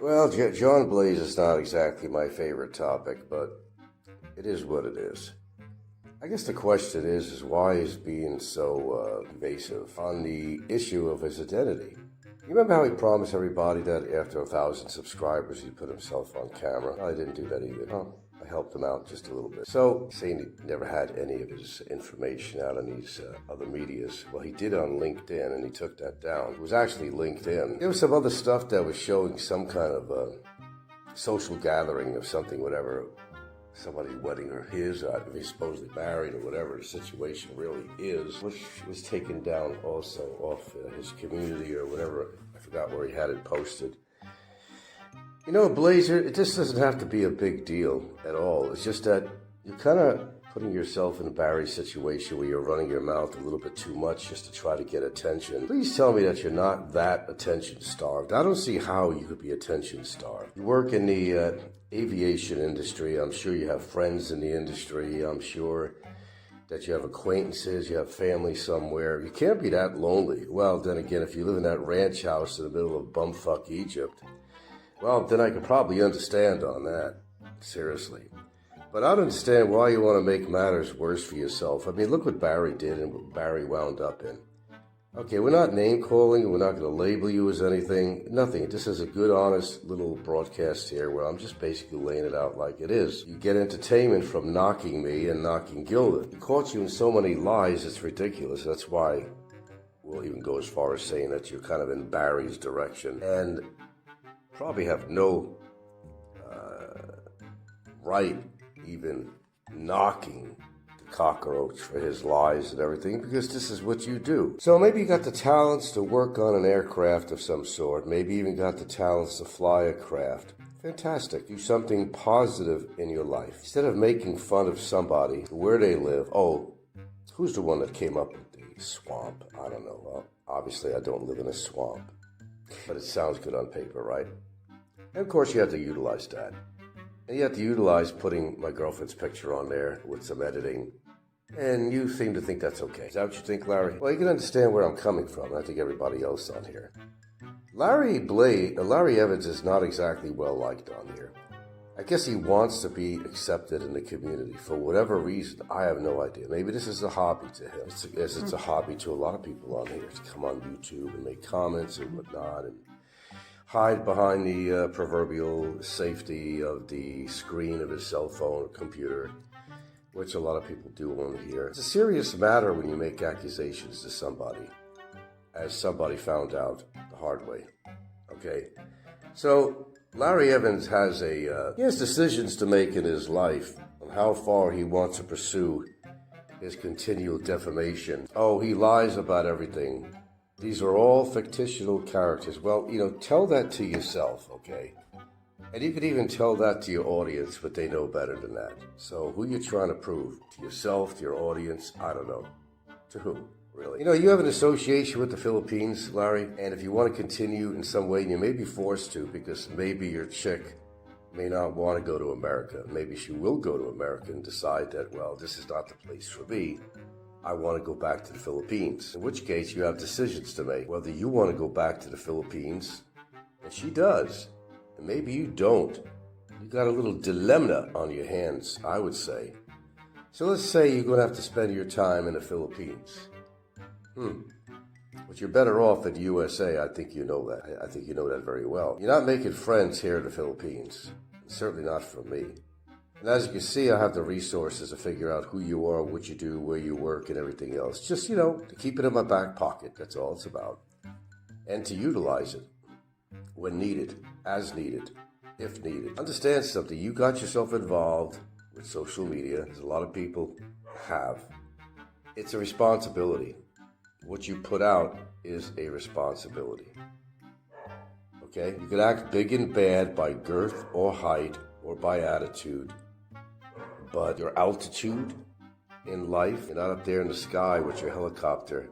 Well, John Blaze is not exactly my favorite topic, but it is what it is. I guess the question is why he's being so evasive on the issue of his identity. You remember how he promised everybody that after 1,000 subscribers he'd put himself on camera? Well, I didn't do that either. I helped him out just a little bit. So, saying he never had any of his information out on these other medias. Well, he did on LinkedIn, and he took that down. It was actually LinkedIn. There was some other stuff that was showing some kind of social gathering of something, whatever. Somebody's wedding or his, if he's supposedly married or whatever the situation really is, which was taken down also off his community or whatever. I forgot where he had it posted. You know, Blazer, it just doesn't have to be a big deal at all. It's just that you're kind of putting yourself in a Barry situation where you're running your mouth a little bit too much just to try to get attention. Please tell me that you're not that attention starved. I don't see how you could be attention starved. You work in the aviation industry. I'm sure you have friends in the industry. I'm sure that you have acquaintances, you have family somewhere. You can't be that lonely. Well, then again, if you live in that ranch house in the middle of bumfuck Egypt, well, then I could probably understand on that, seriously. But I don't understand why you want to make matters worse for yourself. I mean, look what Barry did and what Barry wound up in. Okay, we're not name-calling, we're not going to label you as anything, nothing. This is a good, honest little broadcast here where I'm just basically laying it out like it is. You get entertainment from knocking me and knocking Gilda. He caught you in so many lies, it's ridiculous. That's why we'll even go as far as saying that you're kind of in Barry's direction. And probably have no right even knocking the cockroach for his lies and everything, because this is what you do. So maybe you got the talents to work on an aircraft of some sort, maybe even got the talents to fly a craft. Fantastic. Do something positive in your life. Instead of making fun of somebody, where they live. Oh, who's the one that came up with the swamp? I don't know. Well, obviously I don't live in a swamp, but it sounds good on paper, right? And of course you have to utilize that. And you have to utilize putting my girlfriend's picture on there with some editing. And you seem to think that's okay. Is that what you think, Larry? Well, you can understand where I'm coming from. I think everybody else on here. Larry Evans is not exactly well liked on here. I guess he wants to be accepted in the community for whatever reason. I have no idea. Maybe this is a hobby to him. It's a hobby to a lot of people on here to come on YouTube and make comments and whatnot and hide behind the proverbial safety of the screen of his cell phone or computer, which a lot of people do on here. It's a serious matter when you make accusations to somebody, as somebody found out the hard way. Okay, so Larry Evans has he has decisions to make in his life on how far he wants to pursue his continual defamation. Oh, he lies about everything. These are all fictional characters. Well, tell that to yourself, okay? And you could even tell that to your audience, but they know better than that. So who you trying to prove? To yourself, to your audience? I don't know. To who, really? You have an association with the Philippines, Larry, and if you want to continue in some way, and you may be forced to, because maybe your chick may not want to go to America. Maybe she will go to America and decide that, well, this is not the place for me. I want to go back to the Philippines. In which case, you have decisions to make. Whether you want to go back to the Philippines, and she does, and maybe you don't. You got a little dilemma on your hands, I would say. So let's say you're going to have to spend your time in the Philippines. But you're better off in the USA. I think you know that. I think you know that very well. You're not making friends here in the Philippines. Certainly not from me. And as you can see, I have the resources to figure out who you are, what you do, where you work, and everything else. Just, to keep it in my back pocket. That's all it's about. And to utilize it when needed, as needed, if needed. Understand something. You got yourself involved with social media, as a lot of people have. It's a responsibility. What you put out is a responsibility. Okay? You can act big and bad by girth or height or by attitude. But your altitude in life, you're not up there in the sky with your helicopter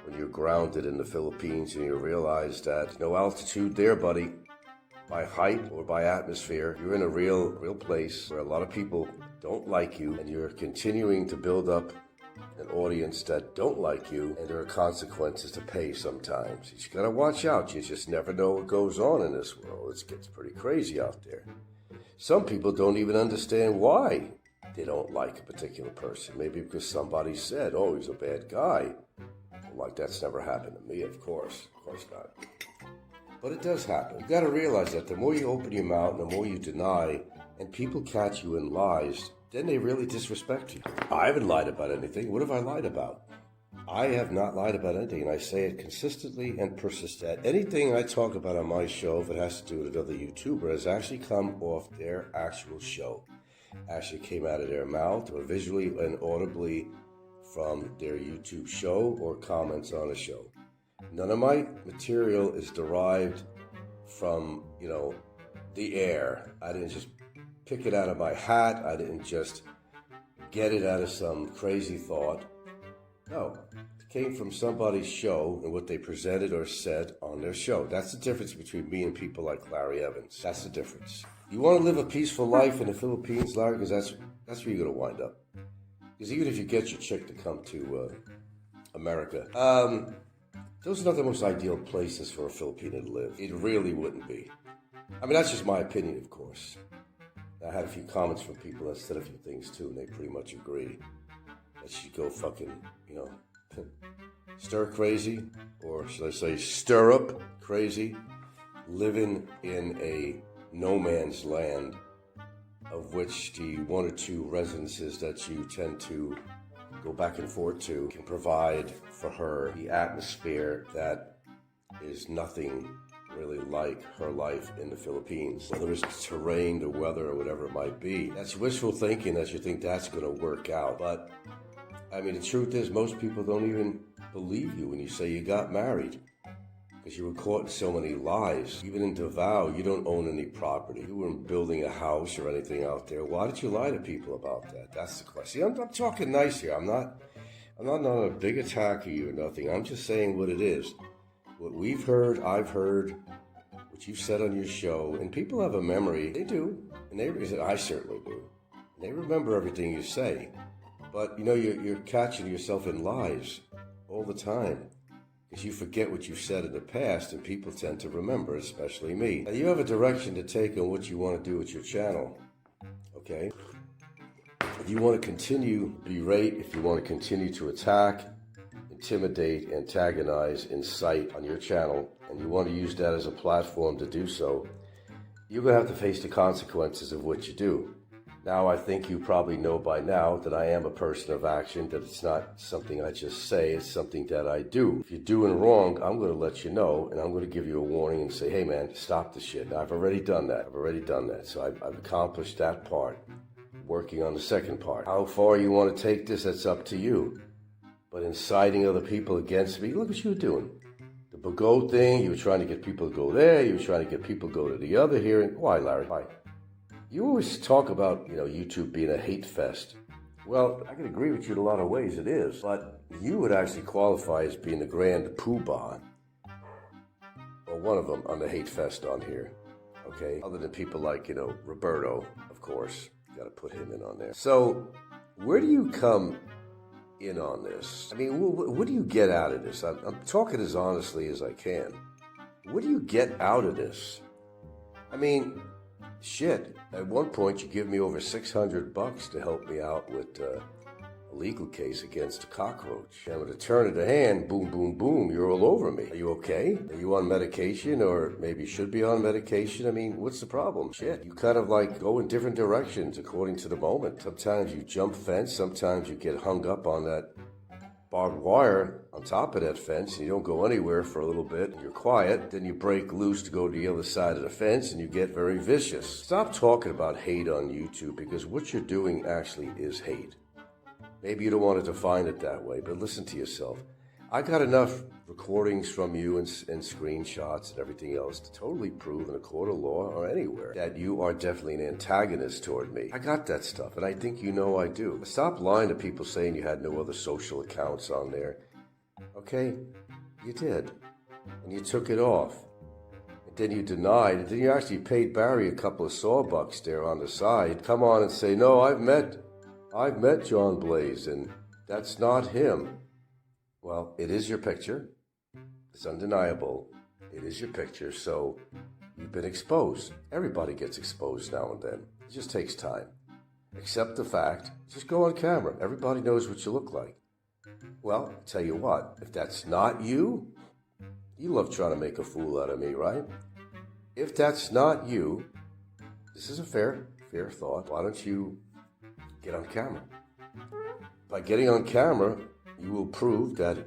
when you're grounded in the Philippines and you realize that no altitude there, buddy, by height or by atmosphere. You're in a real place where a lot of people don't like you, and you're continuing to build up an audience that don't like you, and there are consequences to pay sometimes. You just gotta watch out. You just never know what goes on in this world. It gets pretty crazy out there. Some people don't even understand why they don't like a particular person. Maybe because somebody said, oh, he's a bad guy. Like, that's never happened to me, of course. Of course not. But it does happen. You gotta realize that the more you open your mouth and the more you deny, and people catch you in lies, then they really disrespect you. I haven't lied about anything. What have I lied about? I have not lied about anything, and I say it consistently and persistent. Anything I talk about on my show, if it has to do with another YouTuber, has actually come off their actual show. Actually came out of their mouth or visually and audibly from their YouTube show or comments on a show. None of my material is derived from, the air. I didn't just pick it out of my hat. I didn't just get it out of some crazy thought. No, it came from somebody's show and what they presented or said on their show. That's the difference between me and people like Larry Evans. That's the difference. You want to live a peaceful life in the Philippines, Larry, because that's where you're going to wind up. Because even if you get your chick to come to America, those are not the most ideal places for a Filipino to live. It really wouldn't be. I mean, that's just my opinion, of course. I had a few comments from people that said a few things too, and they pretty much agree that she go fucking, stir crazy, or should I say stir up crazy, living in a no man's land, of which the one or two residences that you tend to go back and forth to can provide for her the atmosphere that is nothing really like her life in the Philippines. Whether it's terrain, the weather, or whatever it might be. That's wishful thinking that you think that's going to work out. But, I mean, the truth is most people don't even believe you when you say you got married. Because you were caught in so many lies. Even in Davao, you don't own any property. You weren't building a house or anything out there. Why did you lie to people about that? That's the question. I'm talking nice here. I'm not a big attack of you or nothing. I'm just saying what it is. What we've heard, I've heard, what you've said on your show, and people have a memory. They do, and I certainly do. And they remember everything you say. But, you're catching yourself in lies all the time. Because you forget what you've said in the past, and people tend to remember, especially me. Now, you have a direction to take on what you want to do with your channel, okay? If you want to continue to berate, if you want to continue to attack, intimidate, antagonize, incite on your channel, and you want to use that as a platform to do so, you're going to have to face the consequences of what you do. Now, I think you probably know by now that I am a person of action, that it's not something I just say, it's something that I do. If you're doing wrong, I'm going to let you know, and I'm going to give you a warning and say, hey man, stop the shit. Now, I've already done that. So I've accomplished that part. Working on the second part. How far you want to take this, that's up to you. But inciting other people against me, look what you were doing. The Bagot thing, you were trying to get people to go there, you were trying to get people to go to the other hearing. Why, Larry? Why? You always talk about, YouTube being a hate fest. Well, I can agree with you in a lot of ways, it is. But you would actually qualify as being the grand poobah, or one of them, on the hate fest on here. Okay? Other than people like, Roberto, of course. You got to put him in on there. So, where do you come in on this? I mean, what do you get out of this? I'm talking as honestly as I can. What do you get out of this? I mean, shit. At one point, you give me over $600 to help me out with a legal case against a cockroach. And with a turn of the hand, boom, boom, boom, you're all over me. Are you okay? Are you on medication, or maybe should be on medication? I mean, what's the problem? Shit. You kind of like go in different directions according to the moment. Sometimes you jump fence. Sometimes you get hung up on that barbed wire on top of that fence, and you don't go anywhere for a little bit, and you're quiet, then you break loose to go to the other side of the fence, and you get very vicious. Stop talking about hate on YouTube, because what you're doing actually is hate. Maybe you don't want to define it that way, but listen to yourself. I got enough recordings from you and screenshots and everything else to totally prove in a court of law or anywhere that you are definitely an antagonist toward me. I got that stuff, and I think you know I do. Stop lying to people saying you had no other social accounts on there. Okay? You did. And you took it off. And then you denied, and then you actually paid Barry a couple of sawbucks there on the side. Come on and say, no, I've met John Blaze, and That's not him. Well, it is your picture. It's undeniable. It is your picture, so you've been exposed. Everybody gets exposed now and then. It just takes time. Accept the fact. Just go on camera. Everybody knows what you look like. Well, I'll tell you what, if that's not you, you love trying to make a fool out of me, right? If that's not you, this is a fair thought. Why don't you get on camera? By getting on camera, you will prove that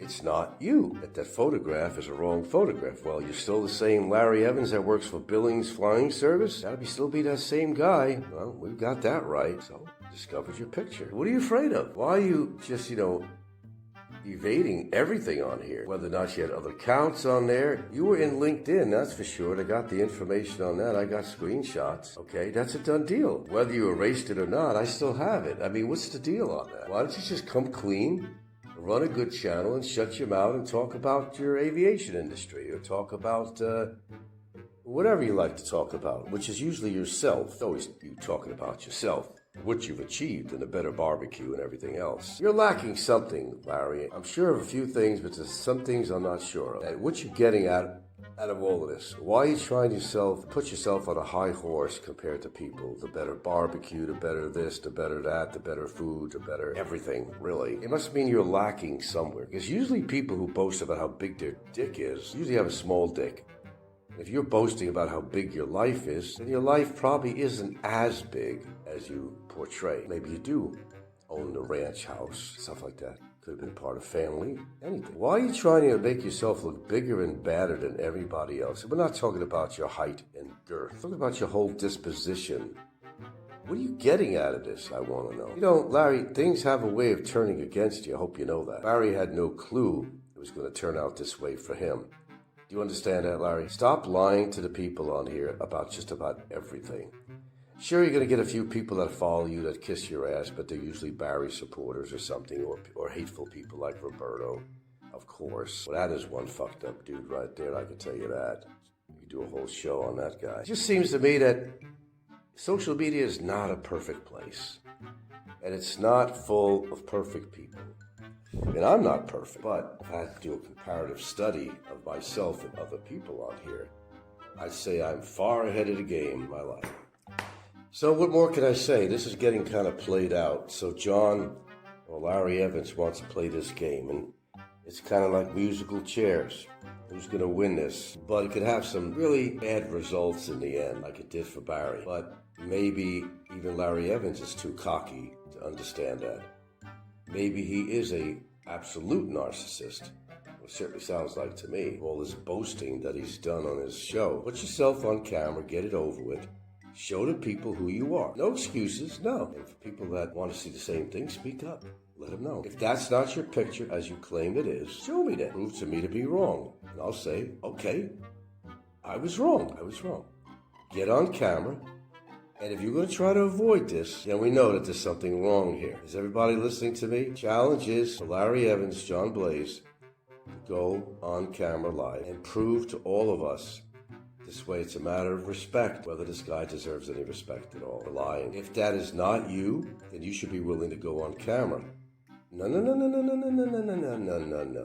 it's not you, that photograph is a wrong photograph. Well, you're still the same Larry Evans that works for Billings Flying Service? Gotta still be that same guy. Well, we've got that right. So, discovered your picture. What are you afraid of? Why are you just, evading everything on here? Whether or not you had other accounts on there. You were in LinkedIn, that's for sure. I got the information on that. I got screenshots. Okay, that's a done deal. Whether you erased it or not, I still have it. I mean, what's the deal on that? Why don't you just come clean? Run a good channel and shut your mouth and talk about your aviation industry or talk about whatever you like to talk about, which is usually yourself. It's always you talking about yourself, what you've achieved and a better barbecue and everything else. You're lacking something, Larry. I'm sure of a few things, but there's some things I'm not sure of. And what you're getting out of all of this, why are you trying to put yourself on a high horse compared to people? The better barbecue, the better this, the better that, the better food, the better everything, really. It must mean you're lacking somewhere. Because usually people who boast about how big their dick is usually have a small dick. If you're boasting about how big your life is, then your life probably isn't as big as you portray. Maybe you do own a ranch house, stuff like that. Could have been part of family, anything. Why are you trying to make yourself look bigger and badder than everybody else? We're not talking about your height and girth. We're talking about your whole disposition. What are you getting out of this, I want to know? Larry, things have a way of turning against you. I hope you know that. Larry had no clue it was going to turn out this way for him. Do you understand that, Larry? Stop lying to the people on here about just about everything. Sure, you're going to get a few people that follow you that kiss your ass, but they're usually Barry supporters or something, or hateful people like Roberto, of course. Well, that is one fucked up dude right there, I can tell you that. You could do a whole show on that guy. It just seems to me that social media is not a perfect place, and it's not full of perfect people. And I'm not perfect, but if I had to do a comparative study of myself and other people on here, I'd say I'm far ahead of the game in my life. So what more can I say? This is getting kind of played out. So John, or Larry Evans, wants to play this game, and it's kind of like musical chairs. Who's going to win this? But it could have some really bad results in the end, like it did for Barry. But maybe even Larry Evans is too cocky to understand that. Maybe he is a absolute narcissist. It certainly sounds like to me. All this boasting that he's done on his show. Put yourself on camera, get it over with. Show the people who you are. No excuses, no. And for people that want to see the same thing, speak up. Let them know. If that's not your picture as you claim it is, show me that. Prove to me to be wrong. And I'll say, okay, I was wrong. Get on camera. And if you're going to try to avoid this, then we know that there's something wrong here. Is everybody listening to me? Challenge is for Larry Evans, John Blaze, to go on camera live and prove to all of us. This way, it's a matter of respect, whether this guy deserves any respect at all. Lying. If that is not you, then you should be willing to go on camera. No.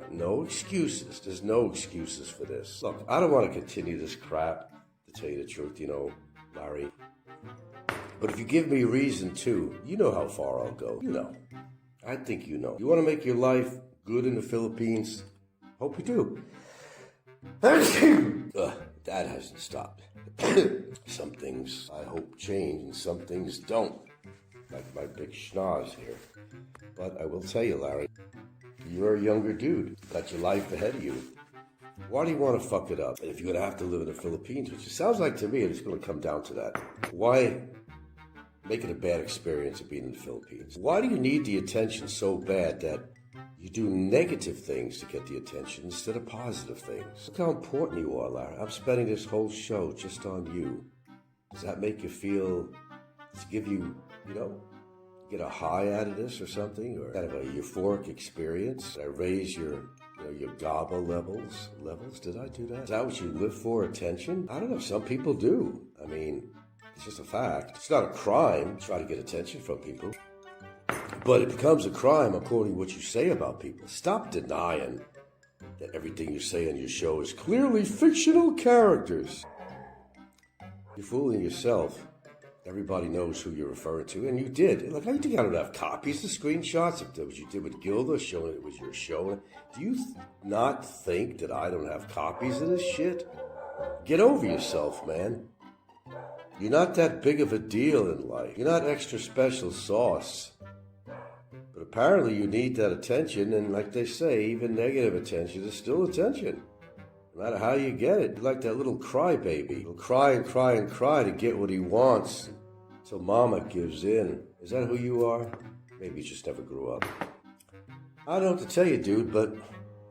No excuses. There's no excuses for this. Look, I don't want to continue this crap, to tell you the truth, Larry. But if you give me reason to, you know how far I'll go. You know. I think you know. You want to make your life good in the Philippines? Hope you do. That hasn't stopped. Some things I hope change and some things don't. Like my big schnoz here. But I will tell you, Larry, you're a younger dude. Got your life ahead of you. Why do you want to fuck it up? And if you're going to have to live in the Philippines, which it sounds like to me it's going to come down to that. Why make it a bad experience of being in the Philippines? Why do you need the attention so bad that you do negative things to get the attention instead of positive things? Look how important you are, Larry. I'm spending this whole show just on you. Does that make you feel, does it give you, get a high out of this or something? Or kind of a euphoric experience? Did I raise your GABA levels? Did I do that? Is that what you live for, attention? I don't know. Some people do. I mean, it's just a fact. It's not a crime to try to get attention from people. But it becomes a crime according to what you say about people. Stop denying that everything you say on your show is clearly fictional characters. You're fooling yourself. Everybody knows who you're referring to, and you did. Like, I think I don't have copies of screenshots of what you did with Gilda, showing it was your show. Do you not think that I don't have copies of this shit? Get over yourself, man. You're not that big of a deal in life. You're not extra special sauce. But apparently you need that attention, and like they say, even negative attention is still attention. No matter how you get it, you're like that little crybaby. He'll cry and cry and cry to get what he wants until mama gives in. Is that who you are? Maybe you just never grew up. I don't know what to tell you, dude, but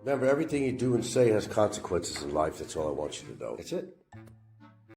remember, everything you do and say has consequences in life. That's all I want you to know. That's it.